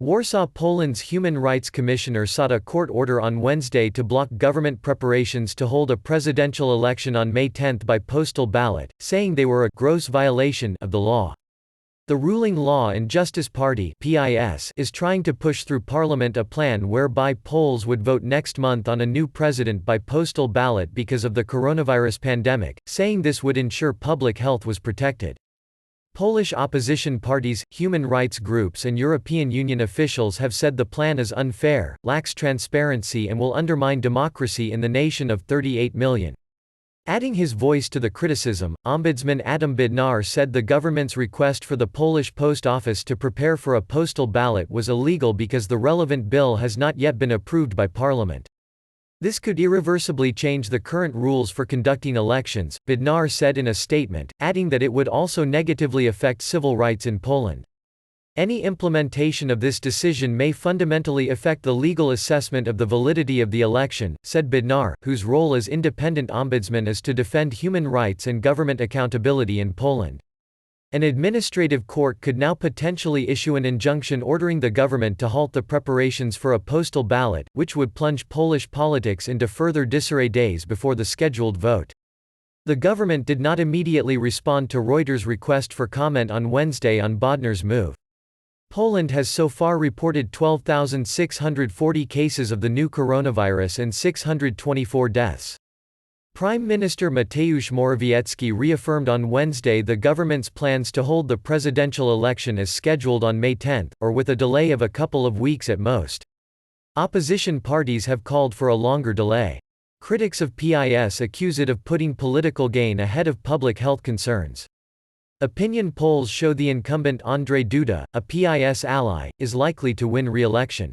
Warsaw, Poland's Human Rights Commissioner sought a court order on Wednesday to block government preparations to hold a presidential election on May 10 by postal ballot, saying they were a gross violation of the law. The ruling Law and Justice Party (PiS) is trying to push through parliament a plan whereby Poles would vote next month on a new president by postal ballot because of the coronavirus pandemic, saying this would ensure public health was protected. Polish opposition parties, human rights groups and European Union officials have said the plan is unfair, lacks transparency and will undermine democracy in the nation of 38 million. Adding his voice to the criticism, Ombudsman Adam Bednar said the government's request for the Polish Post Office to prepare for a postal ballot was illegal because the relevant bill has not yet been approved by Parliament. This could irreversibly change the current rules for conducting elections, Bednar said in a statement, adding that it would also negatively affect civil rights in Poland. Any implementation of this decision may fundamentally affect the legal assessment of the validity of the election, said Bednar, whose role as independent ombudsman is to defend human rights and government accountability in Poland. An administrative court could now potentially issue an injunction ordering the government to halt the preparations for a postal ballot, which would plunge Polish politics into further disarray days before the scheduled vote. The government did not immediately respond to Reuters' request for comment on Wednesday on Bodnar's move. Poland has so far reported 12,640 cases of the new coronavirus and 624 deaths. Prime Minister Mateusz Morawiecki reaffirmed on Wednesday the government's plans to hold the presidential election as scheduled on May 10, or with a delay of a couple of weeks at most. Opposition parties have called for a longer delay. Critics of PiS accuse it of putting political gain ahead of public health concerns. Opinion polls show the incumbent Andrzej Duda, a PiS ally, is likely to win re-election.